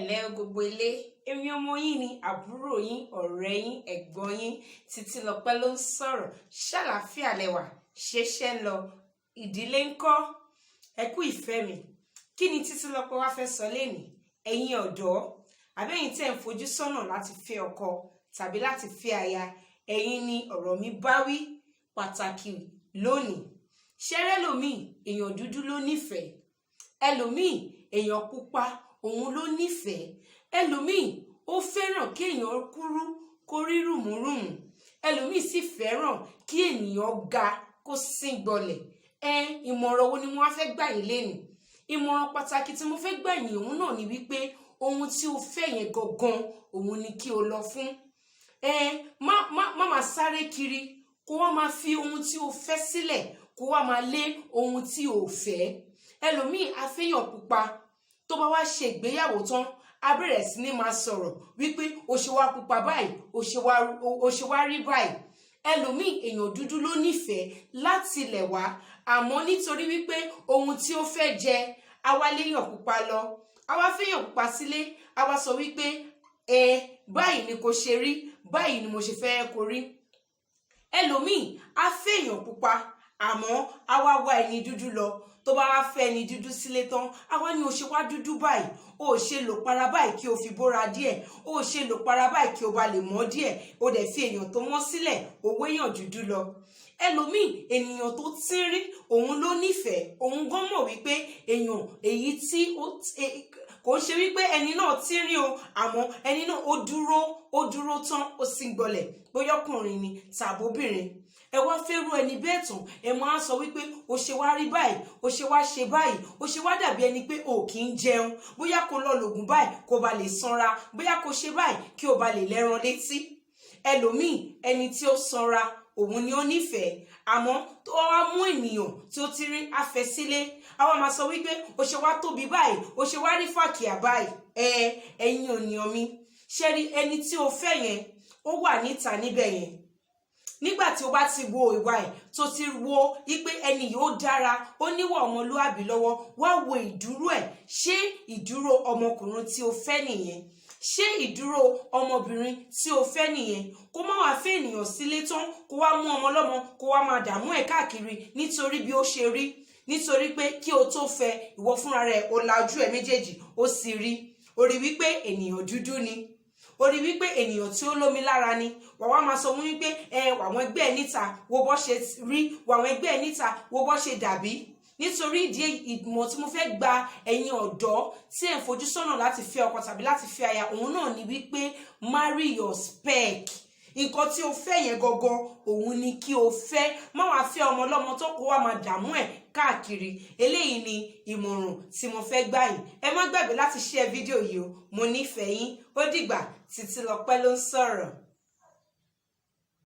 ẹ̀lẹ́ gbogbo ilé èmi ọmọ yín ni àbúrò yín ọ̀rẹ́ yín ẹ̀gbọ́n yín Títílọpẹ́ ló ń sọ̀rọ̀. Ṣàlàáfíà lẹ́wà, ṣeṣẹ́ ń lọ, ìdílé ńkọ́, ẹ kú ìfẹ́ mi. Kí ni Títílọpẹ́ wá fẹ́ sọ lénìí? Ẹ̀yin ọ̀dọ́ àbẹ́yìn tẹ́ ń fojú sọ́nà láti fẹ́ ọkọ tàbí láti fẹ́ aya, ẹ̀yin ni ọ̀rọ̀ mi bá wí pàtàkì lónìí. Ṣẹ́rẹ́ lòmíì èèyàn dúdú ló nífẹ̀ẹ́, ẹlòmíì èèyàn pupa òun ló nífẹ̀ẹ́, ẹlòmíì ó fẹ́ràn kí èèyàn kúrú kó rí rùmùrùmù, ẹlòmíì sì fẹ́ràn kí ènìyàn ga kó sín gbọlẹ̀. Ìmọ̀ràn wo ni mo wá fẹ́ gbà yín lénìí? Ìmọ̀ràn pàtàkì tí mo fẹ́ gbà yín òun náà ni wípé ohun tí o fẹ́ yẹn gangan òun ni kí o lọ fún. Má máa sáré kiri kó wá máa fi ohun tí o fẹ́ sílẹ̀ kó wá máa lé ohun tí o fẹ́. Ẹlòmíì afẹ́yàn pupa tó bá wá ṣe ìgbéyàwó tán a bẹ̀rẹ̀ sí ní máa sọ̀rọ̀ wípé o ṣe wá pupa báyìí, o ṣe wá rí báyìí. Ẹlòmíì èèyàn dúdú ló nífẹ̀ẹ́ láti ilẹ̀ wá, àmọ́ nítorí wípé ohun tí ó fẹ́ jẹ a wá léèyàn pupa lọ, a wá fẹ́yàn pupa sílé, a wá sọ wípé báyìí ni kò ṣe rí, báyìí ni mo ṣe fẹ́ kó rí. Ẹlòmíì á fẹ́yàn pupa àmọ́ a wá wá ẹni dúdú lọ, tó bá wá fẹ́ ẹni dúdú sílé tán a wá ní o ṣe wá dúdú báyìí, o ṣe lò para báyìí kí o fi bóra díẹ̀, o ṣe lò para báyìí kí o bá lè mọ́ díẹ̀, o dẹ̀ fi èèyàn tó mọ́ sílẹ̀ owó èèyàn dúdú lọ. Ẹlòmíì ènìyàn tó tínrín òun ló nífẹ̀ẹ́, òun gan mọ̀ wípé èèyàn èyí tí kò ń ṣe wípé ẹni náà tínrín o, àmọ́ ẹni náà ó dúró tán ó sì ń gbọlẹ̀, bóyá ọkùnrin ni tàbóbìnrin. Ẹ wá fẹ́ rú ẹni bẹ́ẹ̀ tán, ẹ máa sọ wípé o ṣe wá rí báyìí, o ṣe wá ṣe báyìí, o ṣe wá dàbí ẹni pé o kì í jẹun, bóyá kó lọ lògùn báyìí kó ba lè sanra, bóyá kó ṣe báyìí kí o ba lè lẹ́ran létí. Ẹlòmíì ẹni tí ó sanra òun ni ó nífẹ̀ẹ́, àmọ́ tó wá mú ènìyàn tí ó ti rí afẹ́ sílé, a wá máa sọ wípé o ṣe wá tóbi báyìí, o ṣe wá rí fàkìyà báyìí. Ẹ̀yin ènìyàn mi, ṣe rí ẹni tí o fẹ́ yẹn ó wà níta níbẹ̀ yẹn. Nígbà tí o bá ti wo ìwà ẹ̀ tó ti wo wípé ẹni yìí ó dára, ó níwà ọmọlúàbí lọ́wọ́, wá wo ìdúró ẹ̀. Ṣé ìdúró ọmọkùnrin tí o fẹ́ nìyẹn? Ṣé ìdúró ọmọbìnrin tí o fẹ́ nìyẹn? Kó má wá fẹ́ ènìyàn sílé tán kó wá mú ọmọ lọ́mọ kó wá máa dààmú ẹ̀ káàkiri nítorí bí ó ṣe rí, nítorí pé kí o tó fẹ́ ìwọ fúnra rẹ̀ o la ojú ẹ̀ méjèèjì ó sì rí, o rí wípé ènìyàn dúdú ni, ó rí wípé ènìyàn tí ó lómi lára ni, wàá máa sọ wípé àwọn ẹgbẹ́ ẹ̀ níta wo bó ṣe rí, àwọn ẹgbẹ́ ẹ̀ níta wo bó ṣe dàbí. Nítorí ìdí ìmọ̀ tí mo fẹ́ gba ẹ̀yin ọ̀dọ́ tí ẹ̀ ń fojú sọ́nà láti fẹ́ ọkọ tàbí láti fẹ́ aya òun náà ni wípé marry your spec. Nǹkan tí o fẹ́ yẹn gangan òun ni kí o fẹ́, má wàá fẹ́ ọmọ ọlọ́mọ tó kó wá máa dààmú ẹ̀ káàkiri. Eléyìí ni ìmọ̀ràn tí mo fẹ́ gbà yín. Ẹ má gbàgbé láti share fídíò yìí o, mo nífẹ̀ẹ́ yín. Ó dìgbà, Títílọpẹ́ ló ń sọ̀rọ̀.